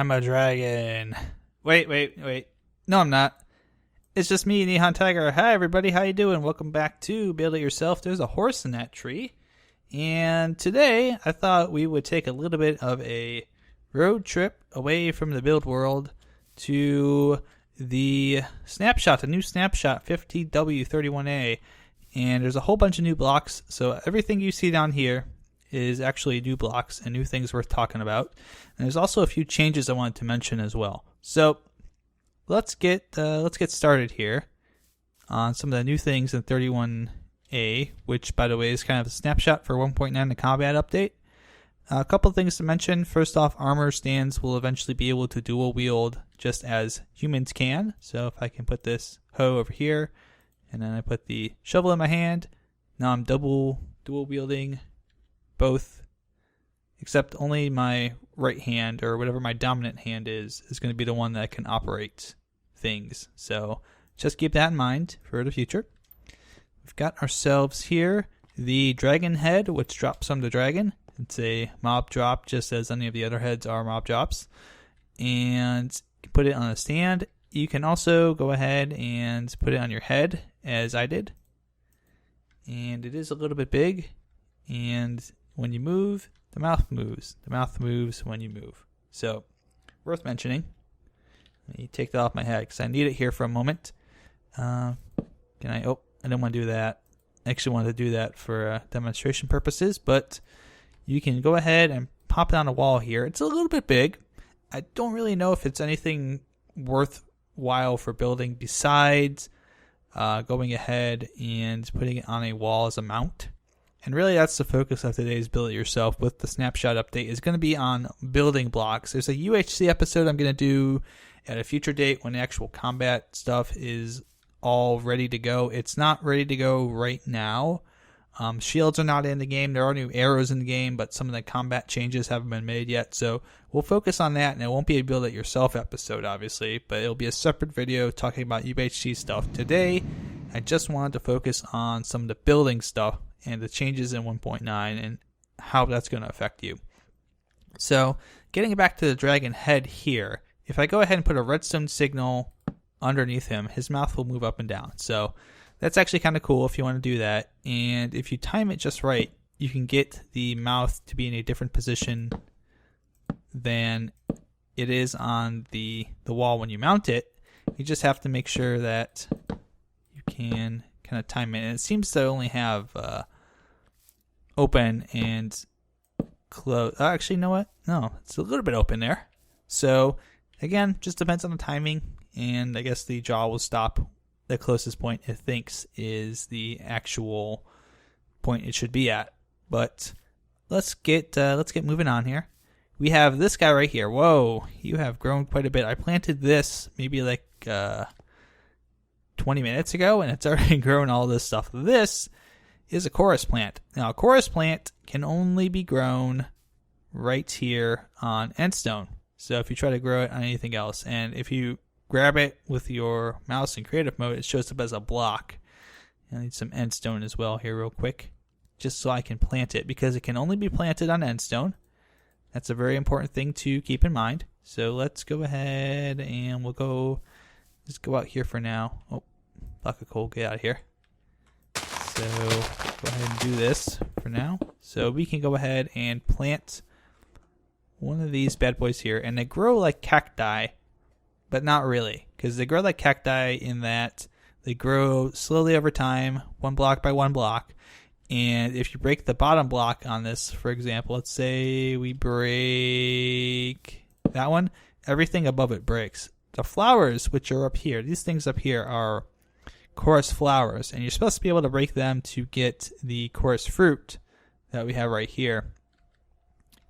I'm a dragon. Wait. No, I'm not. It's just me, NihonTiger. Hi, everybody. How you doing? Welcome back to Build It Yourself. There's a horse in that tree. And today, I thought we would take a little bit of a road trip away from the build world to the Snapshot, the new Snapshot 15w31a. And there's a whole bunch of new blocks. So everything you see down here is actually new blocks and new things worth talking about. And there's also a few changes I wanted to mention as well. So let's get started here on some of the new things in 31a, which by the way is kind of a snapshot for 1.9, the combat update. A couple of things to mention. First off, armor stands will eventually be able to dual wield just as humans can. So if I can put this hoe over here, and then I put the shovel in my hand, now I'm dual wielding both, except only my right hand, or whatever my dominant hand is going to be the one that can operate things. So just keep that in mind for the future. We've got ourselves here the dragon head, which drops from the dragon. It's a mob drop, just as any of the other heads are mob drops. And you can put it on a stand. You can also go ahead and put it on your head, as I did. And it is a little bit big. And when you move, the mouth moves. The mouth moves when you move. So, worth mentioning. Let me take that off my head because I need it here for a moment. I didn't want to do that. I actually wanted to do that for demonstration purposes, but you can go ahead and pop it on a wall here. It's a little bit big. I don't really know if it's anything worthwhile for building besides going ahead and putting it on a wall as a mount. And really that's the focus of today's Build It Yourself with the snapshot update is going to be on building blocks. There's a UHC episode I'm going to do at a future date when the actual combat stuff is all ready to go. It's not ready to go right now. Shields are not in the game. There are new arrows in the game, but some of the combat changes haven't been made yet. So we'll focus on that, and it won't be a Build It Yourself episode, obviously, but it'll be a separate video talking about UHC stuff. Today, I just wanted to focus on some of the building stuff and the changes in 1.9 and how that's going to affect you. So getting back to the dragon head here, if I go ahead and put a redstone signal underneath him, his mouth will move up and down. So that's actually kind of cool if you want to do that. And if you time it just right, you can get the mouth to be in a different position than it is on the wall when you mount it. You just have to make sure that you can kind of time it. And it seems to only have open and close. Actually, you know what? No, it's a little bit open there. So again, just depends on the timing. And I guess the jaw will stop the closest point it thinks is the actual point it should be at. But let's get moving on here. We have this guy right here. Whoa, you have grown quite a bit. I planted this maybe like 20 minutes ago, and it's already grown all this stuff. This is a chorus plant. Now, a chorus plant can only be grown right here on endstone. So if you try to grow it on anything else, and if you grab it with your mouse in creative mode, it shows up as a block. I need some endstone as well here real quick, just so I can plant it, because it can only be planted on endstone. That's a very important thing to keep in mind. So let's go ahead and just go out here for now. Oh, block of coal, get out of here. So go ahead and do this for now. So we can go ahead and plant one of these bad boys here, and they grow like cacti, but not really, because they grow like cacti in that they grow slowly over time, one block by one block. And if you break the bottom block on this, for example, let's say we break that one, everything above it breaks. The flowers, which are up here, these things up here are chorus flowers, and you're supposed to be able to break them to get the chorus fruit that we have right here.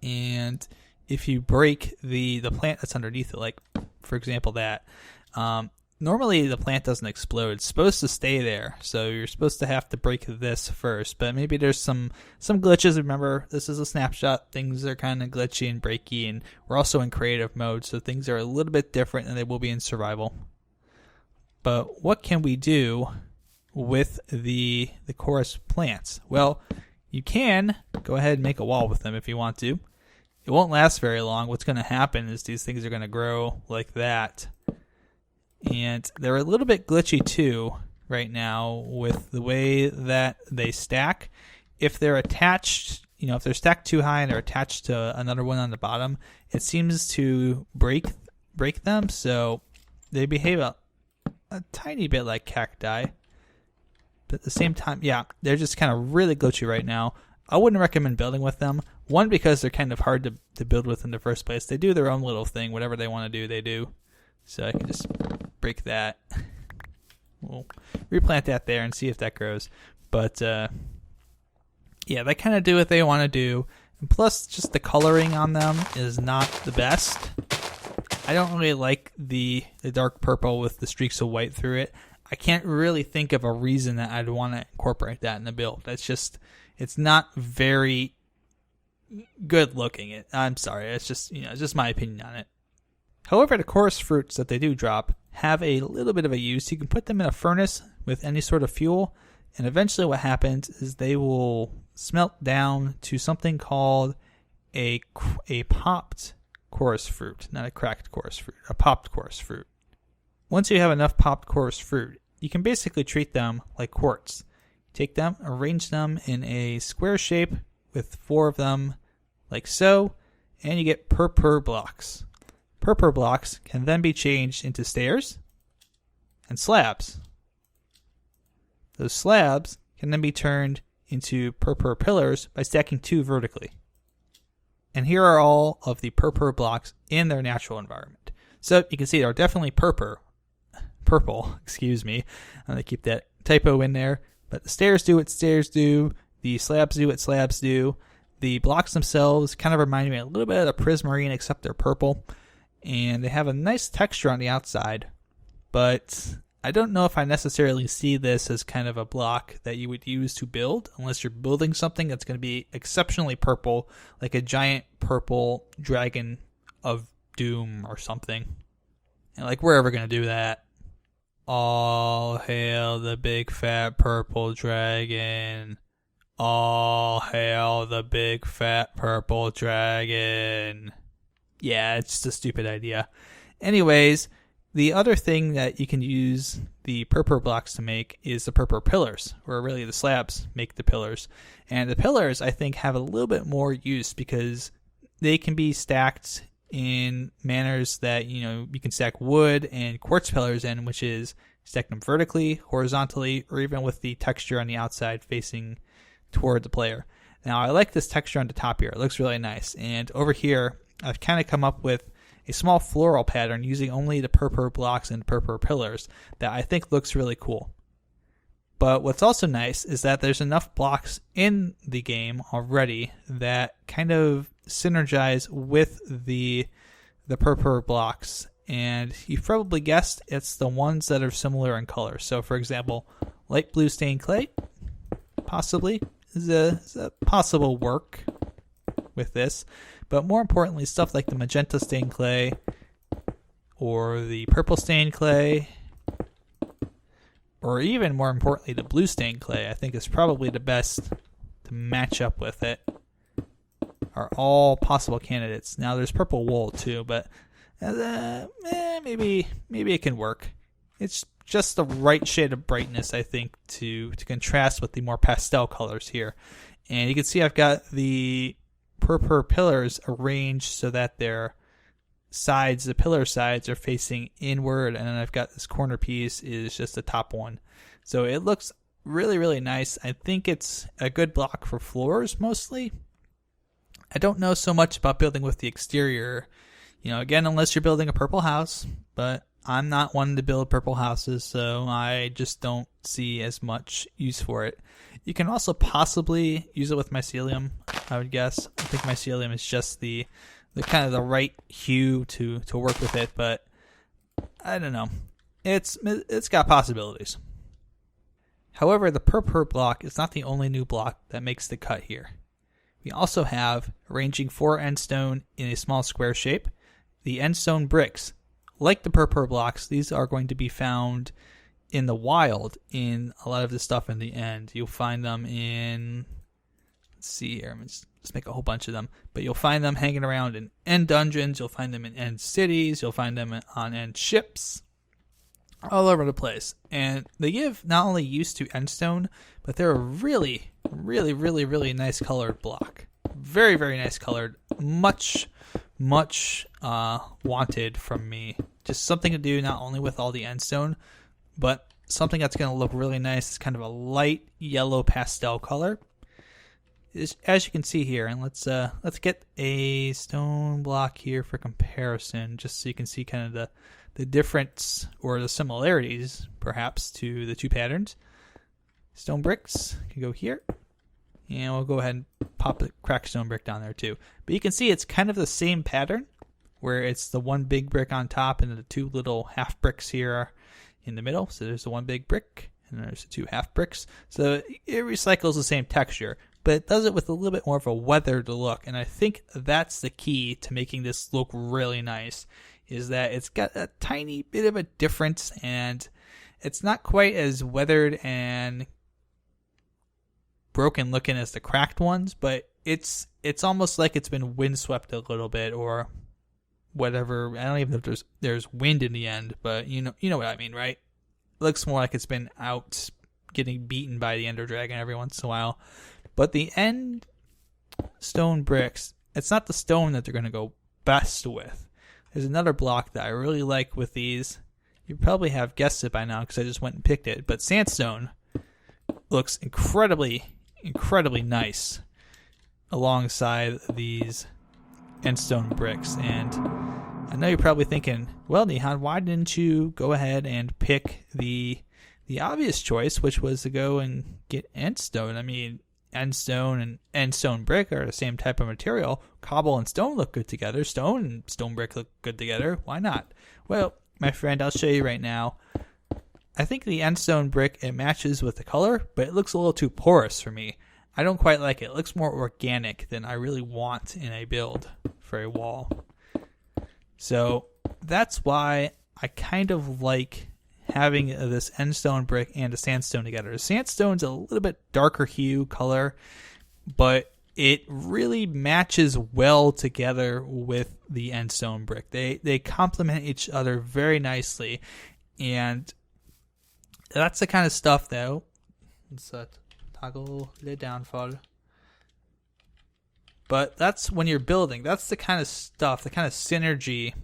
And if you break the plant that's underneath it, like for example that, normally the plant doesn't explode. It's supposed to stay there, so you're supposed to have to break this first. But maybe there's some glitches. Remember, this is a snapshot. Things are kind of glitchy and breaky, and we're also in creative mode, so things are a little bit different than they will be in survival. But what can we do with the chorus plants? Well, you can go ahead and make a wall with them if you want to. it won't last very long. What's going to happen is these things are going to grow like that. And they're a little bit glitchy too right now with the way that they stack. If they're attached, if they're stacked too high and they're attached to another one on the bottom, it seems to break them. So they behave a tiny bit like cacti. But at the same time, yeah, they're just kind of really glitchy right now. I wouldn't recommend building with them. One, because they're kind of hard to build with in the first place. They do their own little thing. Whatever they want to do, they do. So I can just break that. We'll replant that there and see if that grows. But yeah, they kind of do what they want to do. And plus, just the coloring on them is not the best. I don't really like the dark purple with the streaks of white through it. I can't really think of a reason that I'd want to incorporate that in the build. It's not very good looking. I'm sorry. It's just my opinion on it. However, the chorus fruits that they do drop have a little bit of a use. You can put them in a furnace with any sort of fuel, and eventually what happens is they will smelt down to something called a popped chorus fruit. Not a cracked chorus fruit, a popped chorus fruit. Once you have enough popped chorus fruit, you can basically treat them like quartz. Take them, arrange them in a square shape with 4 of them like so, and you get purpur blocks. Purpur blocks can then be changed into stairs and slabs. Those slabs can then be turned into purpur pillars by stacking 2 vertically. And here are all of the purpur blocks in their natural environment. So you can see they're definitely purple, excuse me. I'm going to keep that typo in there. But the stairs do what stairs do. The slabs do what slabs do. The blocks themselves kind of remind me a little bit of the prismarine, except they're purple. And they have a nice texture on the outside. But I don't know if I necessarily see this as kind of a block that you would use to build, unless you're building something that's going to be exceptionally purple, like a giant purple dragon of doom or something. And like, we're ever going to do that. All hail the big fat purple dragon. All hail the big fat purple dragon. Yeah, it's just a stupid idea. Anyways, the other thing that you can use the purpur blocks to make is the purpur pillars, where really the slabs make the pillars. And the pillars, I think, have a little bit more use because they can be stacked in manners that, you can stack wood and quartz pillars in, which is stack them vertically, horizontally, or even with the texture on the outside facing toward the player. Now, I like this texture on the top here. It looks really nice. And over here, I've kind of come up with a small floral pattern using only the purpur blocks and purpur pillars that I think looks really cool. But what's also nice is that there's enough blocks in the game already that kind of synergize with the purpur blocks. And you've probably guessed it's the ones that are similar in color. So, for example, light blue stained clay possibly is a possible work with this. But more importantly, stuff like the magenta stained clay or the purple stained clay, or even more importantly, the blue stained clay, I think is probably the best to match up with it, are all possible candidates. Now, there's purple wool too, but maybe it can work. It's just the right shade of brightness, I think, to contrast with the more pastel colors here. And you can see I've got the purpur pillars arranged so that their sides, the pillar sides, are facing inward, and then I've got this corner piece is just the top one. So it looks really, really nice. I think it's a good block for floors mostly. I don't know so much about building with the exterior, again, unless you're building a purple house, but I'm not one to build purple houses, so I just don't see as much use for it. You can also possibly use it with mycelium, I would guess. I think mycelium is just the kind of the right hue to work with it, but I don't know. It's got possibilities. However, the purpur block is not the only new block that makes the cut here. We also have, arranging 4 endstone in a small square shape, the endstone bricks. Like the purpur blocks, these are going to be found in the wild in a lot of the stuff in the end. You'll find them in, let's see here. Let's make a whole bunch of them. But you'll find them hanging around in end dungeons. You'll find them in end cities. You'll find them on end ships. All over the place. And they give not only use to endstone, but they're a really, really, really, really nice colored block. Very, very nice colored. Much wanted from me. Just something to do not only with all the endstone, but something that's going to look really nice. It's kind of a light yellow pastel color. As you can see here, and let's get a stone block here for comparison, just so you can see kind of the difference or the similarities, perhaps, to the two patterns. Stone bricks can go here, and we'll go ahead and pop the cracked stone brick down there too. But you can see it's kind of the same pattern, where it's the one big brick on top and the two little half bricks here in the middle. So there's the one big brick, and there's the two half bricks. So it recycles the same texture, but it does it with a little bit more of a weathered look. And I think that's the key to making this look really nice, is that it's got a tiny bit of a difference, and it's not quite as weathered and broken looking as the cracked ones, but it's almost like it's been windswept a little bit, or whatever. I don't even know if there's wind in the end, but you know what I mean, right? It looks more like it's been out getting beaten by the Ender Dragon every once in a while. But the end stone bricks, it's not the stone that they're going to go best with. There's another block that I really like with these. You probably have guessed it by now because I just went and picked it. But sandstone looks incredibly, incredibly nice alongside these end stone bricks. And I know you're probably thinking, well, Nihon, why didn't you go ahead and pick the obvious choice, which was to go and get end stone? I mean, end stone and end stone brick are the same type of material. Cobble and stone look good together. Stone and stone brick look good together. Why not? Well, my friend, I'll show you right now. I think the end stone brick, it matches with the color, but it looks a little too porous for me. I don't quite like it. It looks more organic than I really want in a build for a wall. So that's why I kind of like having this end stone brick and a sandstone together. The sandstone's a little bit darker hue color, but it really matches well together with the end stone brick. They complement each other very nicely, and that's the kind of stuff though. Let's toggle it down for. But that's when you're building. That's the kind of stuff, the kind of synergy,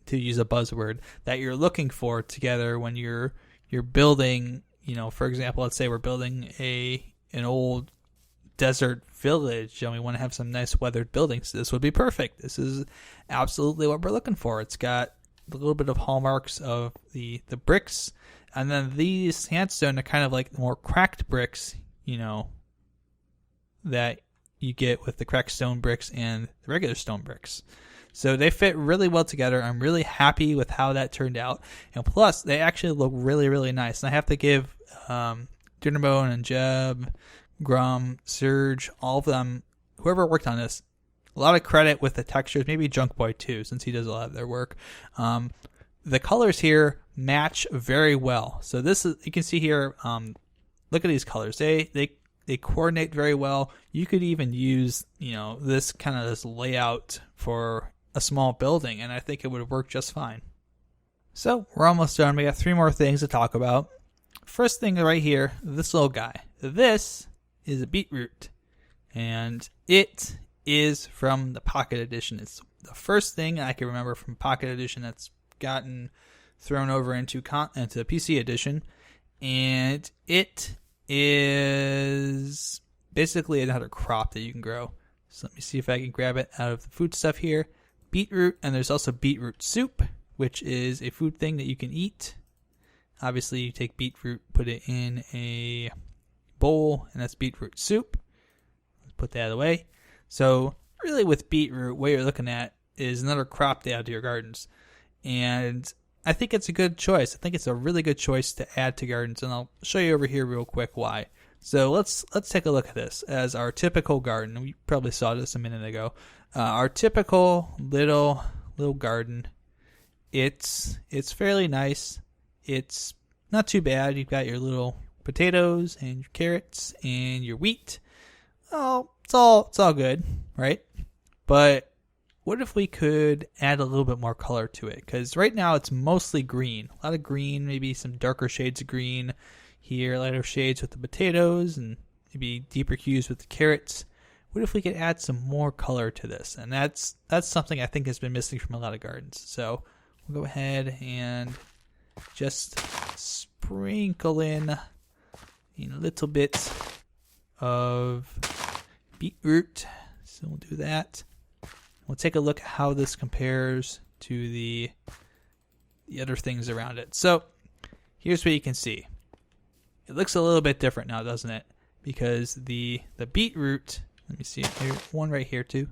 to use a buzzword, that you're looking for together when you're building. You know, for example, let's say we're building an old desert village and we want to have some nice weathered buildings. This would be perfect. This is absolutely what we're looking for. It's got a little bit of hallmarks of the bricks, and then these sandstone are kind of like more cracked bricks, you know, that you get with the cracked stone bricks and the regular stone bricks. So they fit really well together. I'm really happy with how that turned out. And plus, they actually look really, really nice. And I have to give Dinnerbone and Jeb, Grum, Surge, all of them, whoever worked on this, a lot of credit with the textures. Maybe Junk Boy too, since he does a lot of their work. The colors here match very well. So this is, you can see here, look at these colors. They coordinate very well. You could even use, this layout for a small building, and I think it would work just fine. So we're almost done. We got 3 more things to talk about. First thing right here, this little guy. This is a beetroot, and it is from the Pocket Edition. It's the first thing I can remember from Pocket Edition that's gotten thrown over into PC Edition, and it is basically another crop that you can grow. So let me see if I can grab it out of the food stuff here. Beetroot, and there's also beetroot soup, which is a food thing that you can eat. Obviously, you take beetroot, put it in a bowl, and that's beetroot soup. Let's put that away. So really with beetroot, what you're looking at is another crop to add to your gardens. And I think it's a good choice. I think it's a really good choice to add to gardens, and I'll show you over here real quick why. So let's take a look at this as our typical garden. We probably saw this a minute ago. Our typical little garden. It's fairly nice. It's not too bad. You've got your little potatoes and your carrots and your wheat. oh, it's all good, right? But what if we could add a little bit more color to it? Because right now it's mostly green. A lot of green, maybe some darker shades of green here, lighter shades with the potatoes, and maybe deeper hues with the carrots. What if we could add some more color to this? And that's something I think has been missing from a lot of gardens. So we'll go ahead and just sprinkle in a little bit of beetroot. So we'll do that. We'll take a look at how this compares to the other things around it. So here's what you can see. It looks a little bit different now, doesn't it? Because the beetroot, let me see here, one right here too.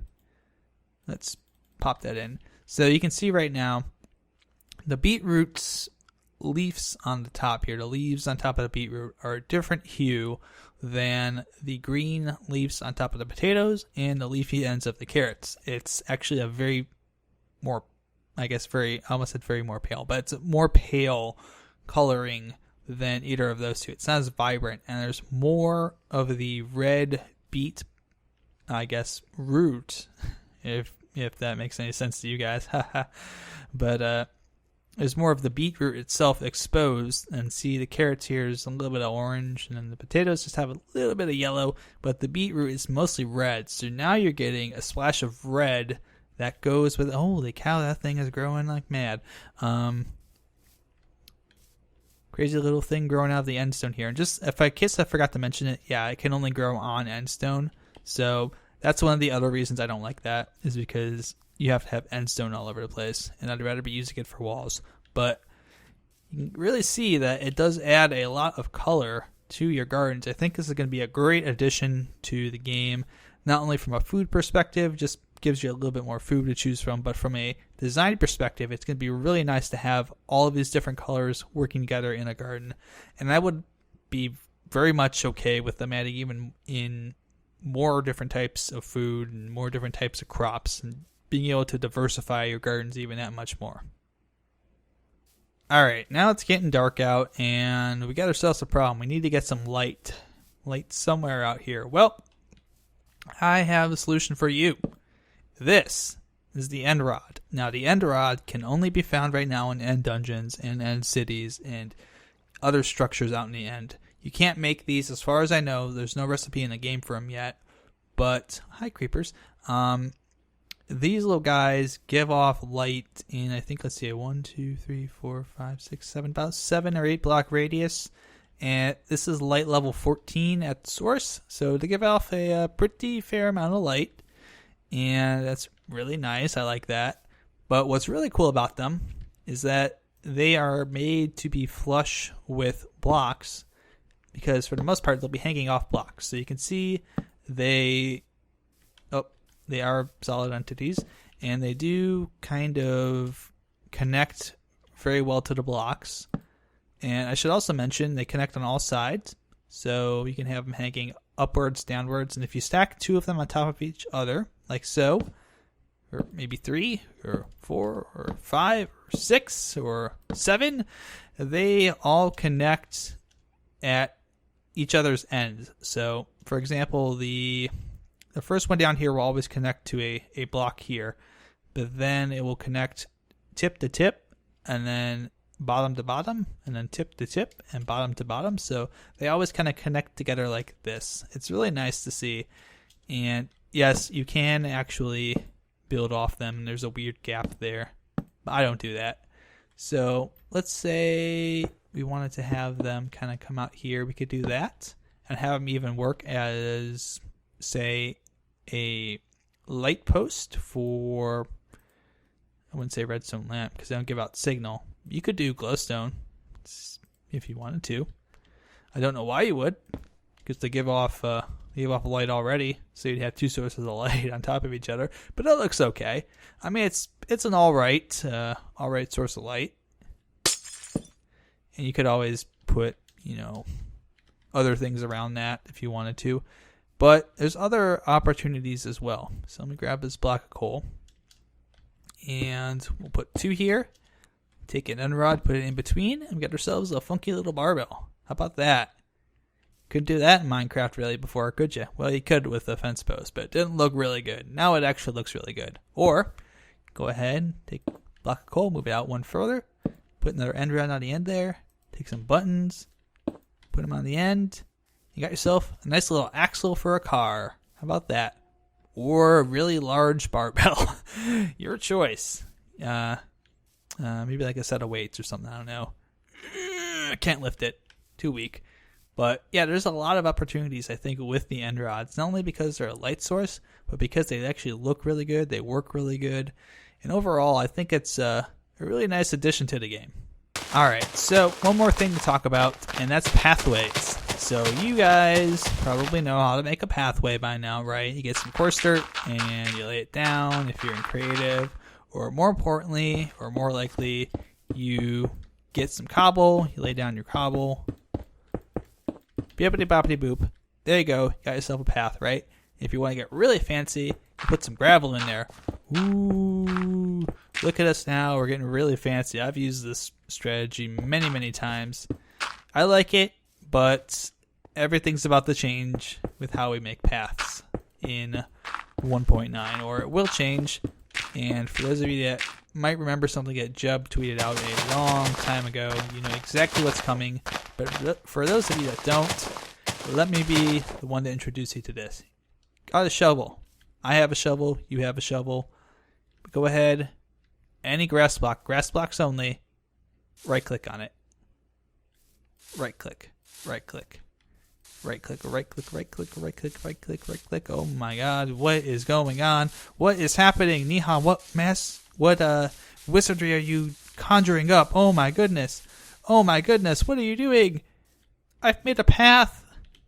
Let's pop that in. So you can see right now the beetroot's leaves on the top here, the leaves on top of the beetroot are a different hue than the green leaves on top of the potatoes and the leafy ends of the carrots. It's actually a very more, I almost said very more pale, but it's a more pale coloring than either of those two. It's not as vibrant, and there's more of the red beet, root, if that makes any sense to you guys. But there's more of the beetroot itself exposed, and see the carrots here is a little bit of orange, and then the potatoes just have a little bit of yellow, but the beetroot is mostly red. So now you're getting a splash of red that goes with, holy cow, that thing is growing like mad. Crazy little thing growing out of the end stone here. And just, in case I forgot to mention it, yeah, it can only grow on end stone. So that's one of the other reasons I don't like that, is because you have to have end stone all over the place, and I'd rather be using it for walls. But you can really see that it does add a lot of color to your gardens. I think this is going to be a great addition to the game, not only from a food perspective, just gives you a little bit more food to choose from, but from a design perspective, it's going to be really nice to have all of these different colors working together in a garden. And I would be very much okay with them adding even in more different types of food and more different types of crops, and being able to diversify your gardens even that much more. Alright, now it's getting dark out, and we got ourselves a problem. We need to get some light somewhere out here. Well, I have a solution for you. This is the end rod. Now, the end rod can only be found right now in end dungeons and end cities and other structures out in the end. You can't make these, as far as I know. There's no recipe in the game for them yet. But, hi creepers. These little guys give off light in, I think, let's see, 1, 2, 3, 4, 5, 6, 7, about 7 or 8 block radius. And this is light level 14 at source. So they give off a pretty fair amount of light. And that's really nice. I like that. But what's really cool about them is that they are made to be flush with blocks, because for the most part they'll be hanging off blocks. So you can see they are solid entities, and they do kind of connect very well to the blocks. And I should also mention they connect on all sides, so you can have them hanging upwards, downwards, and if you stack 2 of them on top of each other, like so, or maybe 3 or 4 or 5 or 6 or 7, they all connect at each other's ends. So for example, the first one down here will always connect to a block here, but then it will connect tip to tip, and then bottom to bottom, and then tip to tip, and bottom to bottom. So they always kind of connect together like this. It's really nice to see. And yes, you can actually build off them. There's a weird gap there, but I don't do that. So let's say we wanted to have them kind of come out here. We could do that and have them even work as, say, a light post for, I wouldn't say redstone lamp because they don't give out signal. You could do glowstone if you wanted to. I don't know why you would, because they give off a light already, so you'd have 2 sources of light on top of each other. But it looks okay. I mean, it's an all right source of light, and you could always put other things around that if you wanted to. But there's other opportunities as well. So let me grab this block of coal, and we'll put 2 here. Take an end rod, put it in between, and we got ourselves a funky little barbell. How about that? Couldn't do that in Minecraft really before, could you? Well, you could with the fence post, but it didn't look really good. Now it actually looks really good. Or, go ahead, take a block of coal, move it out one further, put another end rod on the end there, take some buttons, put them on the end. You got yourself a nice little axle for a car. How about that? Or a really large barbell. Your choice. Maybe like a set of weights or something. I don't know. I can't lift it. Too weak. But yeah, there's a lot of opportunities, I think, with the end rods. Not only because they're a light source, but because they actually look really good. They work really good. And overall, I think it's a really nice addition to the game. Alright, so one more thing to talk about, and that's pathways. So you guys probably know how to make a pathway by now, right? You get some coarse dirt, and you lay it down if you're in creative. Or more importantly, or more likely, you get some cobble, you lay down your cobble. Bippity boppity boop. There you go. You got yourself a path, right? If you want to get really fancy, you put some gravel in there. Ooh, look at us now. We're getting really fancy. I've used this strategy many, many times. I like it, but everything's about to change with how we make paths in 1.9, or it will change. And for those of you that might remember something that Jub tweeted out a long time ago, you know exactly what's coming. But for those of you that don't, let me be the one to introduce you to this. Got a shovel. I have a shovel. You have a shovel. Go ahead. Any grass blocks only. Right click on it. Right click. Right click. Right click, right click, right click, right click, right click, right click. Oh my god, what is going on? What is happening? Nihon, what wizardry are you conjuring up? Oh my goodness. Oh my goodness, what are you doing? I've made a path.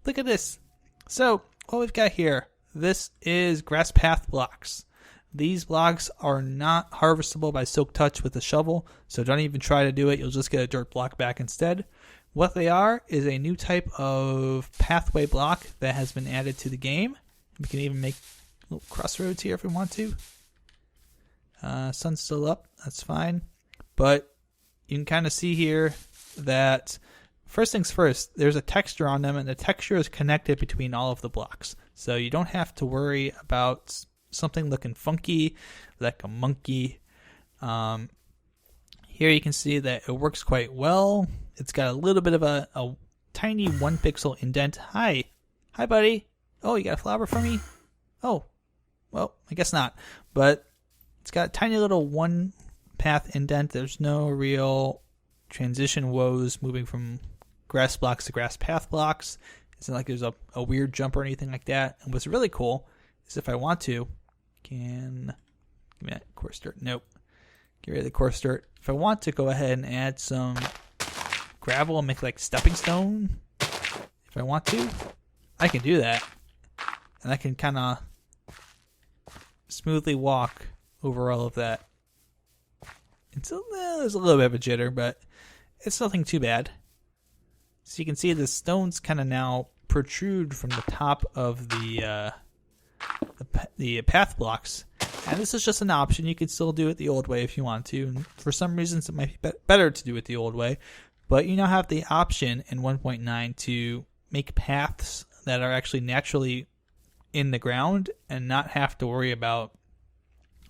Look at this. So, what we've got here, this is grass path blocks. These blocks are not harvestable by Silk Touch with a shovel, so don't even try to do it. You'll just get a dirt block back instead. What they are is a new type of pathway block that has been added to the game. We can even make little crossroads here if we want to. Sun's still up. That's fine. But you can kind of see here that first things first, there's a texture on them, and the texture is connected between all of the blocks. So you don't have to worry about something looking funky, like a monkey. Here you can see that it works quite well. It's got a little bit of a tiny 1 pixel indent. Hi, buddy. Oh, you got a flower for me? Oh, well, I guess not. But it's got a tiny little 1 path indent. There's no real transition woes moving from grass blocks to grass path blocks. It's not like there's a weird jump or anything like that. And what's really cool is if I want to, give me that coarse dirt. Nope. Get rid of the coarse dirt. If I want to go ahead and add some gravel and make like stepping stone, if I want to, I can do that. And I can kind of smoothly walk over all of that. There's a little bit of a jitter, but it's nothing too bad. So you can see the stones kind of now protrude from the top of the path blocks. And this is just an option. You can still do it the old way if you want to. And for some reasons, it might be better to do it the old way. But you now have the option in 1.9 to make paths that are actually naturally in the ground and not have to worry about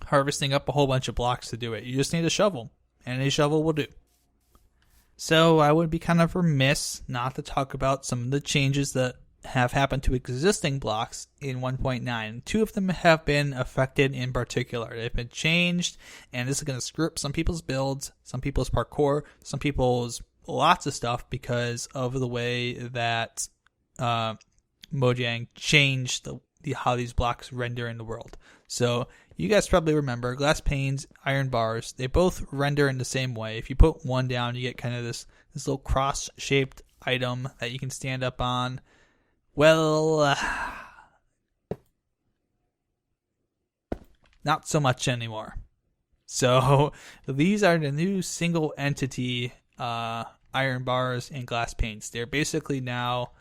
harvesting up a whole bunch of blocks to do it. You just need a shovel, and a shovel will do. So I would be kind of remiss not to talk about some of the changes that have happened to existing blocks in 1.9. 2 of them have been affected in particular. They've been changed, and this is going to screw up some people's builds, some people's parkour, some people's lots of stuff because of the way that Mojang changed how these blocks render in the world. So you guys probably remember glass panes, iron bars, they both render in the same way. If you put one down, you get kind of this little cross-shaped item that you can stand up on. Well, not so much anymore. So these are the new single entity iron bars and glass panes. They're basically now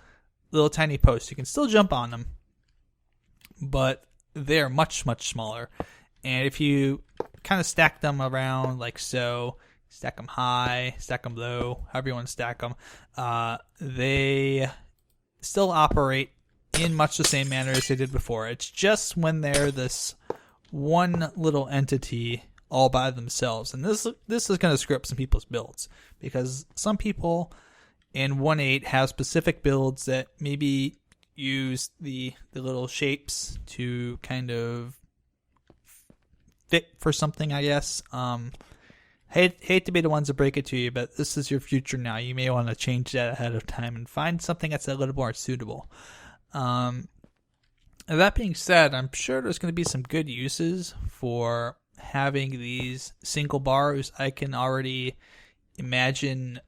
little tiny posts. You can still jump on them, but they're much, much smaller. And if you kind of stack them around like so, stack them high, stack them low, however you want to stack them, they still operate in much the same manner as they did before. It's just when they're this one little entity all by themselves. And this is going to screw up some people's builds, because some people in 1.8 have specific builds that maybe use the little shapes to kind of fit for something, I guess. Hate to be the ones to break it to you, but this is your future now. You may want to change that ahead of time and find something that's a little more suitable. That being said, I'm sure there's going to be some good uses for having these single bars. I can already imagine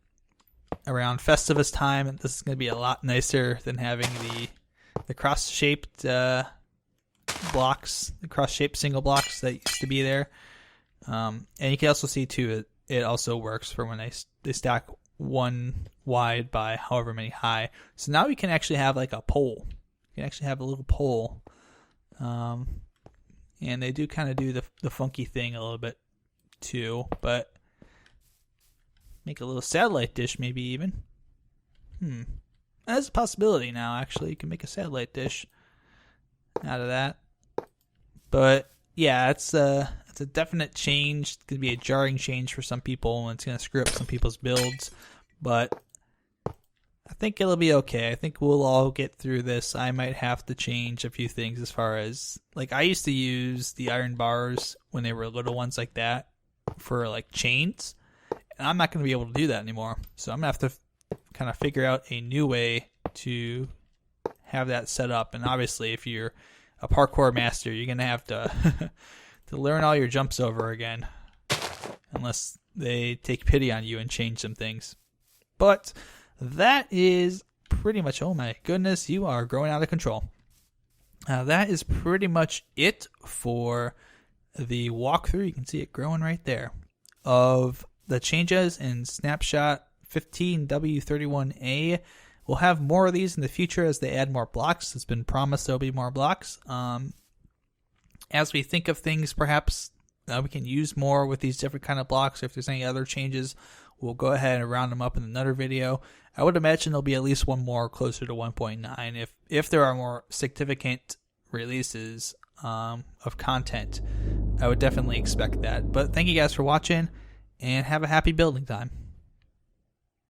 around Festivus time, and this is going to be a lot nicer than having the cross-shaped blocks, the cross-shaped single blocks that used to be there. And you can also see too, it also works for when they stack one wide by however many high. So now we can actually have like a pole. You can actually have a little pole. And they do kind of do the funky thing a little bit too, but make a little satellite dish maybe even. That's a possibility now, actually. You can make a satellite dish out of that. But yeah, it's a definite change. It's going to be a jarring change for some people, and it's going to screw up some people's builds. But I think it'll be okay. I think we'll all get through this. I might have to change a few things as far as, like, I used to use the iron bars when they were little ones like that for, like, chains. And I'm not going to be able to do that anymore. So I'm going to have to kind of figure out a new way to have that set up. And obviously, if you're a parkour master, you're going to have to to learn all your jumps over again, unless they take pity on you and change some things. But that is pretty much, oh my goodness, you are growing out of control. That is pretty much it for the walkthrough. You can see it growing right there of the changes in Snapshot 15w31a. We'll have more of these in the future as they add more blocks. It's been promised there'll be more blocks. As we think of things, perhaps we can use more with these different kind of blocks. If there's any other changes, we'll go ahead and round them up in another video. I would imagine there'll be at least one more closer to 1.9 if there are more significant releases of content. I would definitely expect that. But thank you guys for watching, and have a happy building time.